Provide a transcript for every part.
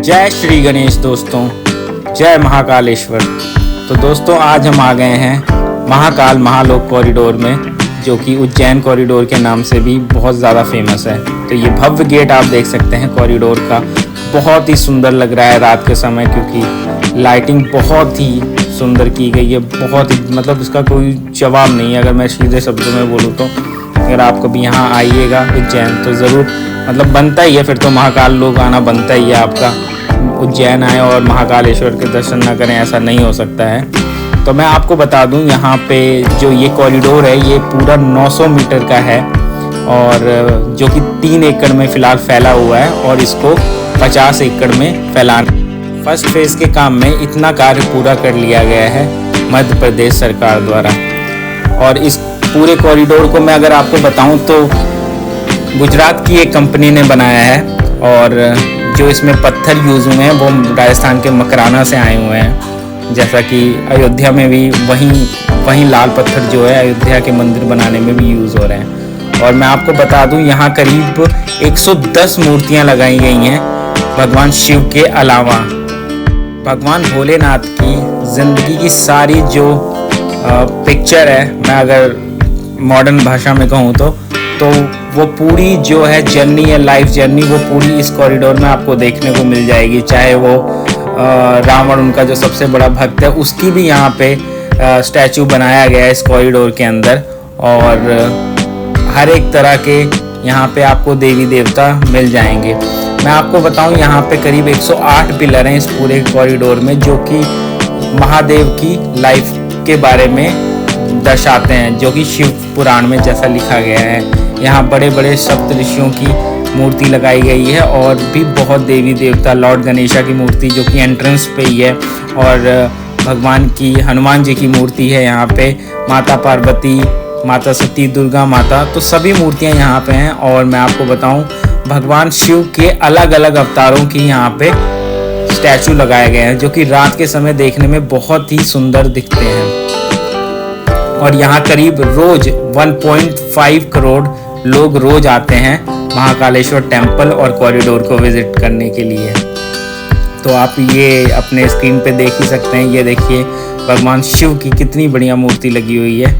जय श्री गणेश दोस्तों, जय महाकालेश्वर। तो दोस्तों आज हम आ गए हैं महाकाल महालोक कॉरिडोर में, जो कि उज्जैन कॉरिडोर के नाम से भी बहुत ज़्यादा फेमस है। तो ये भव्य गेट आप देख सकते हैं कॉरिडोर का, बहुत ही सुंदर लग रहा है रात के समय, क्योंकि लाइटिंग बहुत ही सुंदर की गई है। बहुत ही मतलब इसका कोई जवाब नहीं है। अगर मैं सीधे शब्दों में बोलूँ तो अगर आप कभी यहाँ आइएगा उज्जैन तो ज़रूर मतलब बनता ही है, फिर तो महाकाल लोक आना बनता ही है आपका। उज्जैन आए और महाकालेश्वर के दर्शन ना करें, ऐसा नहीं हो सकता है। तो मैं आपको बता दूं, यहाँ पे जो ये कॉरिडोर है ये पूरा 900 मीटर का है, और जो कि 3 एकड़ में फ़िलहाल फैला हुआ है, और इसको 50 एकड़ में फैलाना। फर्स्ट फेज़ के काम में इतना कार्य पूरा कर लिया गया है मध्य प्रदेश सरकार द्वारा। और इस पूरे कॉरिडोर को मैं अगर आपको बताऊं तो गुजरात की एक कंपनी ने बनाया है, और जो इसमें पत्थर यूज़ हुए हैं वो राजस्थान के मकराना से आए हुए हैं। जैसा कि अयोध्या में भी वहीं लाल पत्थर जो है अयोध्या के मंदिर बनाने में भी यूज़ हो रहे हैं। और मैं आपको बता दूं, यहाँ करीब 110 मूर्तियाँ लगाई गई हैं भगवान शिव के अलावा। भगवान भोलेनाथ की ज़िंदगी की सारी जो पिक्चर है, मैं अगर मॉडर्न भाषा में कहूँ तो वो पूरी जो है जर्नी है, लाइफ जर्नी, वो पूरी इस कॉरिडोर में आपको देखने को मिल जाएगी। चाहे वो रावण, उनका जो सबसे बड़ा भक्त है, उसकी भी यहाँ पे स्टैचू बनाया गया है इस कॉरिडोर के अंदर। और हर एक तरह के यहाँ पे आपको देवी देवता मिल जाएंगे। मैं आपको बताऊँ, यहाँ पे करीब 108 पिलर हैं इस पूरे कॉरिडोर में, जो कि महादेव की लाइफ के बारे में दर्शाते हैं, जो कि शिव पुराण में जैसा लिखा गया है। यहाँ बड़े बड़े सप्त ऋषियों की मूर्ति लगाई गई है, और भी बहुत देवी देवता, लॉर्ड गणेशा की मूर्ति जो कि एंट्रेंस पे ही है, और भगवान की हनुमान जी की मूर्ति है यहाँ पे, माता पार्वती, माता सती, दुर्गा माता, तो सभी मूर्तियाँ यहाँ पे हैं। और मैं आपको बताऊँ, भगवान शिव के अलग अलग अवतारों की यहाँ पे स्टैचू लगाए गए हैं, जो कि रात के समय देखने में बहुत ही सुंदर दिखते हैं। और यहाँ करीब रोज 1.5 करोड़ लोग रोज आते हैं महाकालेश्वर टेम्पल और कॉरिडोर को विजिट करने के लिए। तो आप ये अपने स्क्रीन पे देख ही सकते हैं। ये देखिए भगवान शिव की कितनी बढ़िया मूर्ति लगी हुई है।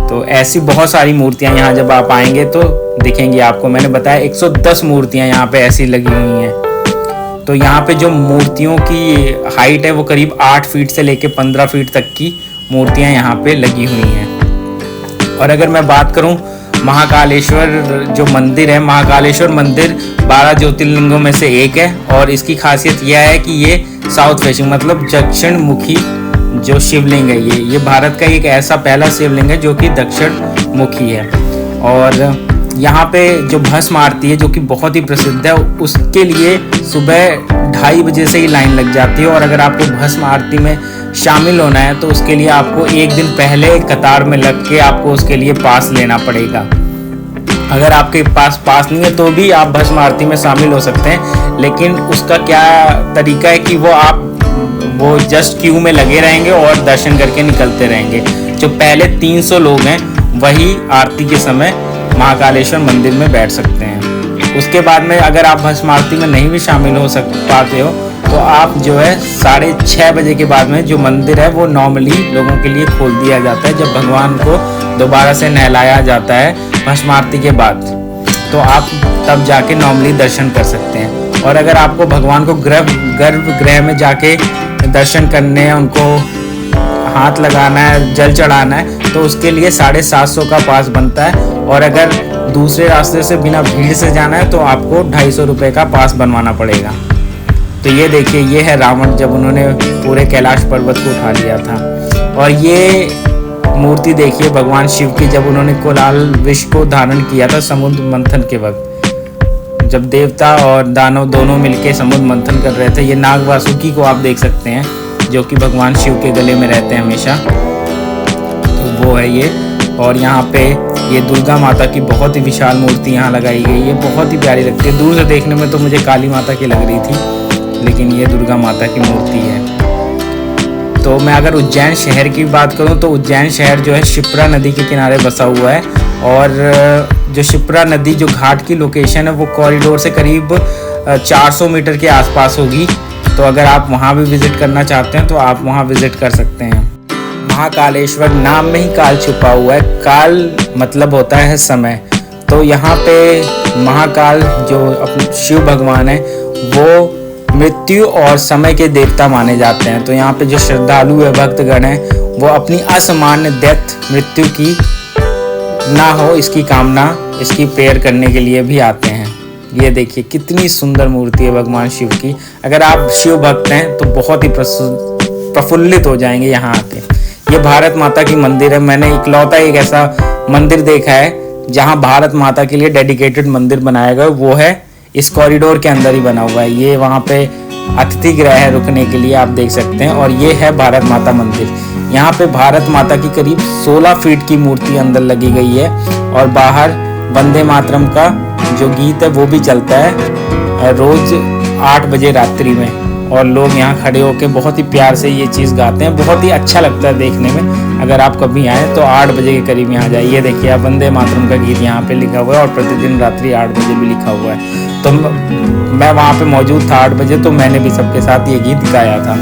तो ऐसी बहुत सारी मूर्तियाँ यहाँ जब आप आएंगे तो दिखेंगी आपको। मैंने बताया 110 मूर्तियाँ यहाँ पे ऐसी लगी हुई हैं। तो यहाँ पे जो मूर्तियों की हाइट है वो करीब 8 फीट से लेके 15 फीट तक की मूर्तियाँ यहाँ पे लगी हुई हैं। और अगर मैं बात करूँ महाकालेश्वर जो मंदिर है, महाकालेश्वर मंदिर 12 ज्योतिर्लिंगों में से एक है, और इसकी खासियत यह है कि ये साउथ फेसिंग मतलब दक्षिण मुखी जो शिवलिंग है, ये भारत का एक ऐसा पहला शिवलिंग है जो कि दक्षिण मुखी है। और यहाँ पे जो भस्म आरती है जो कि बहुत ही प्रसिद्ध है, उसके लिए सुबह 2:30 बजे से ही लाइन लग जाती है। और अगर आपको भस्म आरती में शामिल होना है तो उसके लिए आपको एक दिन पहले कतार में लग के आपको उसके लिए पास लेना पड़ेगा। अगर आपके पास पास नहीं है तो भी आप भस्म आरती में शामिल हो सकते हैं, लेकिन उसका क्या तरीका है कि वो जस्ट क्यू में लगे रहेंगे और दर्शन करके निकलते रहेंगे। जो पहले 300 लोग हैं वही आरती के समय महाकालेश्वर मंदिर में बैठ सकते हैं। उसके बाद में अगर आप भस्म आरती में नहीं भी शामिल हो पाते हो तो आप जो है 6:30 बजे के बाद में जो मंदिर है वो नॉर्मली लोगों के लिए खोल दिया जाता है, जब भगवान को दोबारा से नहलाया जाता है भस्म आरती के बाद, तो आप तब जाके नॉर्मली दर्शन कर सकते हैं। और अगर आपको भगवान को गर्भगृह में जाके दर्शन करने हैं, उनको हाथ लगाना है, जल चढ़ाना है, तो उसके लिए 750 का पास बनता है। और अगर दूसरे रास्ते से बिना भीड़ से जाना है तो आपको 250 रुपये का पास बनवाना पड़ेगा। तो ये देखिए, ये है रावण जब उन्होंने पूरे कैलाश पर्वत को उठा लिया था। और ये मूर्ति देखिए भगवान शिव की, जब उन्होंने कोलाल विष को धारण किया था समुद्र मंथन के वक्त, जब देवता और दानव दोनों मिलके समुद्र मंथन कर रहे थे। ये नाग वासुकी को आप देख सकते हैं, जो कि भगवान शिव के गले में रहते हैं हमेशा, तो वो है ये। और यहाँ पे ये दुर्गा माता की बहुत ही विशाल मूर्ति यहाँ लगाई गई है, बहुत ही प्यारी लगती है। दूर से देखने में तो मुझे काली माता की लग रही थी, लेकिन ये दुर्गा माता की मूर्ति है। तो मैं अगर उज्जैन शहर की बात करूँ तो उज्जैन शहर जो है शिप्रा नदी के किनारे बसा हुआ है, और जो शिप्रा नदी जो घाट की लोकेशन है वो कॉरिडोर से करीब 400 मीटर के आसपास होगी। तो अगर आप वहाँ भी विज़िट करना चाहते हैं तो आप वहाँ विज़िट कर सकते हैं। महाकालेश्वर नाम में ही काल छुपा हुआ है। काल मतलब होता है समय। तो यहाँ पे महाकाल जो अपने शिव भगवान है वो मृत्यु और समय के देवता माने जाते हैं। तो यहाँ पे जो श्रद्धालु है, भक्तगण हैं, वो अपनी असामान्य डेथ, मृत्यु की ना हो इसकी कामना, इसकी प्रेयर करने के लिए भी आते हैं। ये देखिए कितनी सुंदर मूर्ति है भगवान शिव की। अगर आप शिव भक्त हैं तो बहुत ही प्रफुल्लित हो जाएंगे यहाँ आके। ये भारत माता की मंदिर है। मैंने इकलौता एक ऐसा मंदिर देखा है जहाँ भारत माता के लिए डेडिकेटेड मंदिर बनाया गया, वो है इस कॉरिडोर के अंदर ही बना हुआ है। ये वहाँ पे अतिथि गृह है रुकने के लिए, आप देख सकते हैं। और ये है भारत माता मंदिर। यहाँ पे भारत माता की करीब 16 फीट की मूर्ति अंदर लगी गई है और बाहर वंदे मातरम का जो गीत है वो भी चलता है रोज 8 बजे रात्रि में। और लोग यहाँ खड़े होकर बहुत ही प्यार से ये चीज़ गाते हैं। बहुत ही अच्छा लगता है देखने में। अगर आप कभी आएँ तो 8 बजे के करीब यहाँ जाइए। ये देखिए आप वंदे मातरम का गीत यहाँ पे लिखा हुआ है और प्रतिदिन रात्रि 8 बजे भी लिखा हुआ है। तो मैं वहाँ पे मौजूद था 8 बजे, तो मैंने भी सबके साथ ये गीत गाया था।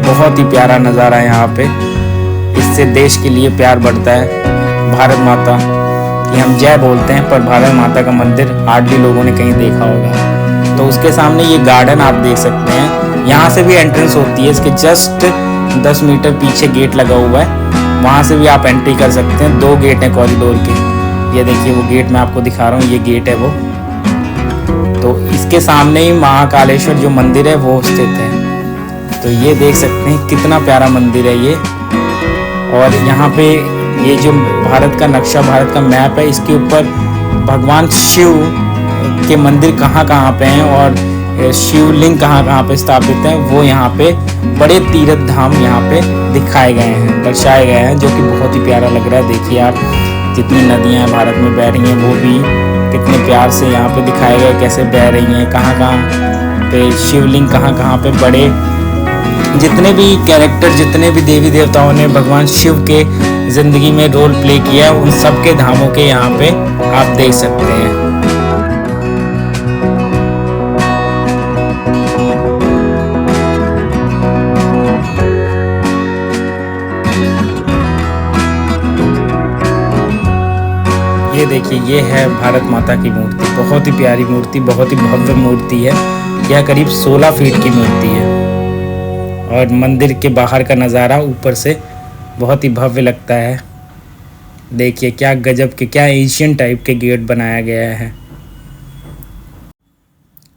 बहुत ही प्यारा नज़ारा है यहाँ पे। इससे देश के लिए प्यार बढ़ता है। भारत माता की हम जय बोलते हैं, पर भारत माता का मंदिर हार्डली लोगों ने कहीं देखा होगा। तो उसके सामने ये गार्डन आप देख सकते हैं। यहाँ से भी एंट्रेंस होती है। इसके जस्ट 10 मीटर पीछे गेट लगा हुआ है, वहाँ से भी आप एंट्री कर सकते हैं। 2 गेट हैं कॉरिडोर के। ये देखिए वो गेट मैं आपको दिखा रहा हूँ, ये गेट है वो। तो इसके सामने ही महाकालेश्वर जो मंदिर है वो स्थित है। तो ये देख सकते हैं कितना प्यारा मंदिर है ये। और यहाँ पे ये जो भारत का नक्शा, भारत का मैप है, इसके ऊपर भगवान शिव के मंदिर कहाँ कहाँ पे हैं और शिवलिंग कहाँ कहाँ पे स्थापित हैं, वो यहाँ पे बड़े तीर्थ धाम यहाँ पे दिखाए गए हैं, दर्शाए गए हैं, जो कि बहुत ही प्यारा लग रहा है। देखिए आप जितनी नदियाँ भारत में बह रही हैं वो भी कितने प्यार से यहाँ पे दिखाए गए, कैसे बह रही हैं, कहाँ कहाँ पे शिवलिंग, कहाँ कहाँ पे बड़े, जितने भी कैरेक्टर, जितने भी देवी देवताओं ने भगवान शिव के ज़िंदगी में रोल प्ले किया, उन सब के धामों के यहाँ पे आप देख सकते हैं। ये देखिए ये है भारत माता की मूर्ति। बहुत ही प्यारी मूर्ति, बहुत ही भव्य मूर्ति है। यह करीब 16 फीट की मूर्ति है और मंदिर के बाहर का नज़ारा ऊपर से बहुत ही भव्य लगता है। देखिए क्या गजब के, क्या एशियन टाइप के गेट बनाया गया है।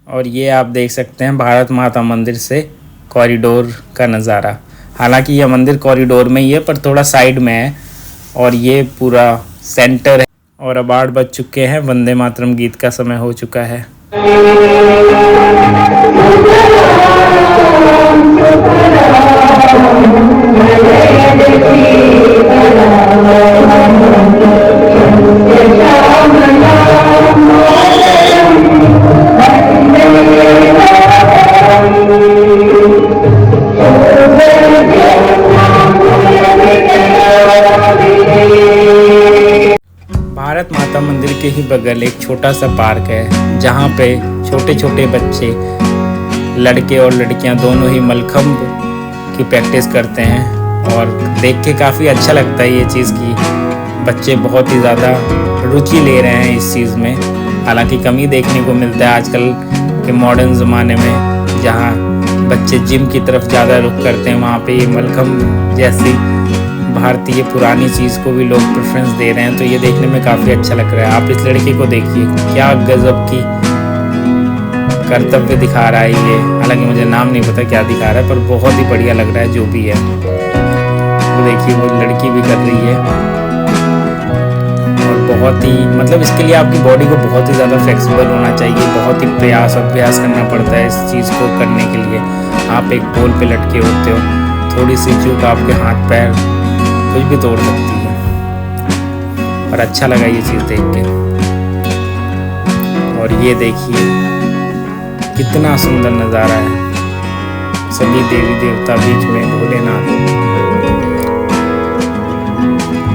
और ये आप देख सकते हैं भारत माता मंदिर से कॉरिडोर का नज़ारा। हालांकि यह मंदिर कॉरिडोर में ही है पर थोड़ा साइड में है और ये पूरा सेंटर है। और अब 8 बज चुके हैं, वंदे मातरम गीत का समय हो चुका है। भारत माता मंदिर के ही बगल एक छोटा सा पार्क है जहाँ पे छोटे छोटे बच्चे, लड़के और लड़कियाँ दोनों ही मलखम्ब की प्रैक्टिस करते हैं। और देख के काफ़ी अच्छा लगता है ये चीज़ कि बच्चे बहुत ही ज़्यादा रुचि ले रहे हैं इस चीज़ में। हालांकि कमी देखने को मिलता है आजकल के मॉडर्न ज़माने में, जहाँ बच्चे जिम की तरफ ज़्यादा रुख करते हैं, वहाँ पे ये मलखम्ब जैसी भारतीय पुरानी चीज़ को भी लोग प्रेफरेंस दे रहे हैं। तो ये देखने में काफ़ी अच्छा लग रहा है। आप इस लड़के को देखिए, क्या गजब की कर्तव्य दिखा रहा है ये। हालांकि मुझे नाम नहीं पता क्या दिखा रहा है, पर बहुत ही बढ़िया लग रहा है जो भी है। तो देखिए वो लड़की भी कर रही है और बहुत ही, मतलब इसके लिए आपकी बॉडी को बहुत ही ज़्यादा फ्लेक्सिबल होना चाहिए, बहुत ही प्रयास अभ्यास करना पड़ता है इस चीज़ को करने के लिए। आप एक पोल पे लटके होते हो, थोड़ी सी चूक आपके हाथ पैर कुछ भी तोड़ सकती है। और अच्छा लगा ये चीज़ देख के। और ये देखिए कितना सुंदर नज़ारा है, सभी देवी देवता बीच में, भोलेनाथ।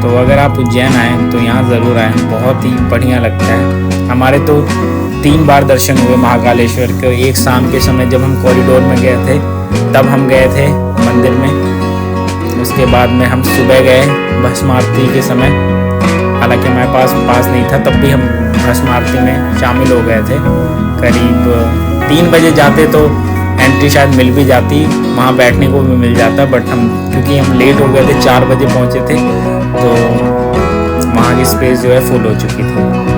तो अगर आप उज्जैन आएँ तो यहाँ ज़रूर आएँ, बहुत ही बढ़िया लगता है। हमारे तो 3 बार दर्शन हुए महाकालेश्वर के। एक शाम के समय जब हम कॉरिडोर में गए थे तब हम गए थे मंदिर में। उसके बाद में हम सुबह गए भस्म आरती के समय, हालांकि हमारे पास नहीं था, तब भी हम भस्म आरती में शामिल हो गए थे। करीब 3 बजे जाते तो एंट्री शायद मिल भी जाती, वहाँ बैठने को भी मिल जाता, बट क्योंकि हम लेट हो गए थे, 4 बजे पहुँचे थे, तो वहाँ की स्पेस जो है फुल हो चुकी थी।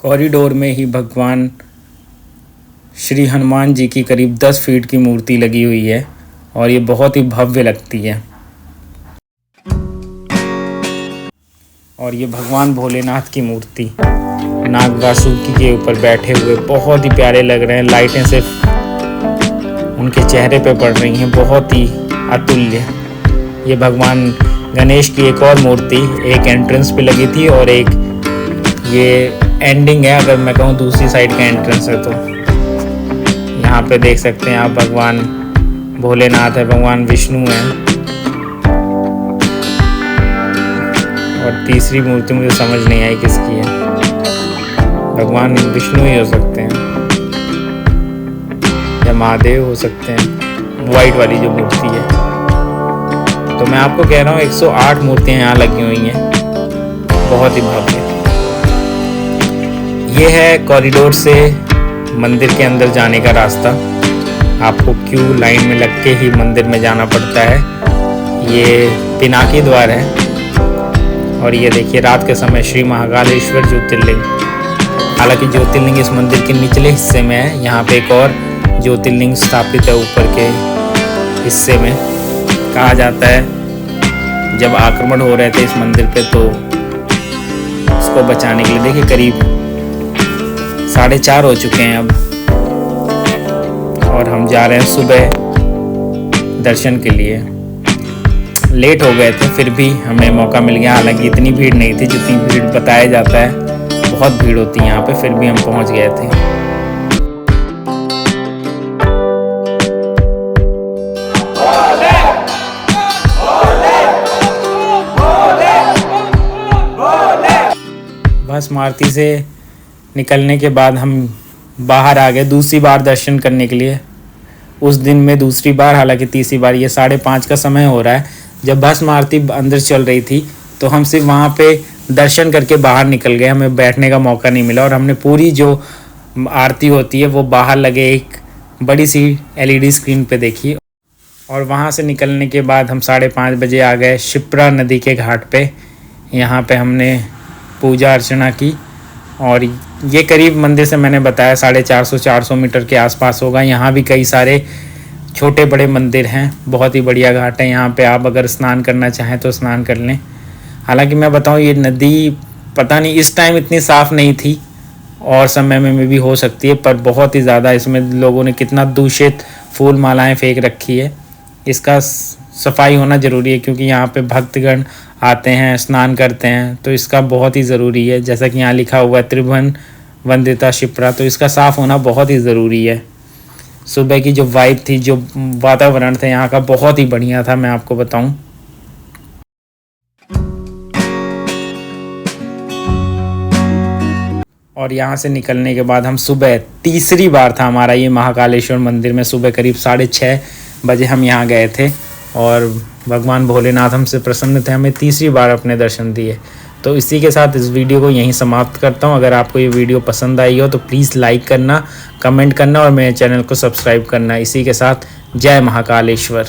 कॉरिडोर में ही भगवान श्री हनुमान जी की करीब 10 फीट की मूर्ति लगी हुई है और ये बहुत ही भव्य लगती है। और ये भगवान भोलेनाथ की मूर्ति नाग वासुकी के ऊपर बैठे हुए बहुत ही प्यारे लग रहे हैं। लाइटें सिर्फ उनके चेहरे पे पड़ रही हैं, बहुत ही अतुल्य। ये भगवान गणेश की एक और मूर्ति एक एंट्रेंस पे लगी थी और एक ये एंडिंग है, अगर मैं कहूँ दूसरी साइड का एंट्रेंस है। तो यहाँ पे देख सकते हैं आप भगवान भोलेनाथ है, भगवान विष्णु है और तीसरी मूर्ति मुझे समझ नहीं आई किसकी है। भगवान विष्णु ही हो सकते हैं या महादेव हो सकते हैं, वाइट वाली जो मूर्ति है। तो मैं आपको कह रहा हूँ 108 मूर्तियाँ यहाँ लगी हुई हैं, बहुत ही भव्य। ये है कॉरिडोर से मंदिर के अंदर जाने का रास्ता। आपको क्यू लाइन में लग के ही मंदिर में जाना पड़ता है। ये पिनाकी द्वार है और ये देखिए रात के समय श्री महाकालेश्वर ज्योतिर्लिंग। हालांकि ज्योतिर्लिंग इस मंदिर के निचले हिस्से में है, यहाँ पे एक और ज्योतिर्लिंग स्थापित है ऊपर के हिस्से में। कहा जाता है जब आक्रमण हो रहे थे इस मंदिर पे तो उसको बचाने के लिए, देखिए करीब 4:30 हो चुके हैं अब और हम जा रहे हैं सुबह दर्शन के लिए। लेट हो गए थे फिर भी हमें मौका मिल गया, हालांकि इतनी भीड़ नहीं थी जितनी भीड़ बताया जाता है, बहुत भीड़ होती है यहाँ पे, फिर भी हम पहुँच गए थे। भस्म आरती से निकलने के बाद हम बाहर आ गए दूसरी बार दर्शन करने के लिए। उस दिन में दूसरी बार, हालांकि तीसरी बार, ये 5:30 का समय हो रहा है। जब भस्म आरती अंदर चल रही थी तो हम सिर्फ वहाँ पे दर्शन करके बाहर निकल गए, हमें बैठने का मौका नहीं मिला और हमने पूरी जो आरती होती है वो बाहर लगे एक बड़ी सी LED स्क्रीन पे देखी। और वहाँ से निकलने के बाद हम 5:30 बजे आ गए शिप्रा नदी के घाट पे। यहाँ पे हमने पूजा अर्चना की और ये करीब मंदिर से मैंने बताया 450 मीटर के आसपास होगा। यहाँ भी कई सारे छोटे बड़े मंदिर हैं, बहुत ही बढ़िया घाट है। यहाँ पे आप अगर स्नान करना चाहें तो स्नान कर लें। हालांकि मैं बताऊँ ये नदी पता नहीं इस टाइम इतनी साफ़ नहीं थी और समय में भी हो सकती है, पर बहुत ही ज़्यादा इसमें लोगों ने कितना दूषित फूल मालाएँ फेंक रखी है। इसका सफाई होना ज़रूरी है क्योंकि यहाँ पे भक्तगण आते हैं, स्नान करते हैं, तो इसका बहुत ही ज़रूरी है। जैसा कि यहाँ लिखा हुआ है त्रिभुवन वंदिता शिप्रा, तो इसका साफ़ होना बहुत ही ज़रूरी है। सुबह की जो वाइब थी, जो वातावरण था यहाँ का, बहुत ही बढ़िया था, मैं आपको बताऊं। और यहाँ से निकलने के बाद हम सुबह, तीसरी बार था हमारा ये महाकालेश्वर मंदिर में, सुबह करीब 6:30 बजे हम यहाँ गए थे और भगवान भोलेनाथ हमसे प्रसन्न थे, हमें तीसरी बार अपने दर्शन दिए। तो इसी के साथ इस वीडियो को यहीं समाप्त करता हूँ। अगर आपको ये वीडियो पसंद आई हो तो प्लीज़ लाइक करना, कमेंट करना और मेरे चैनल को सब्सक्राइब करना। इसी के साथ जय महाकालेश्वर।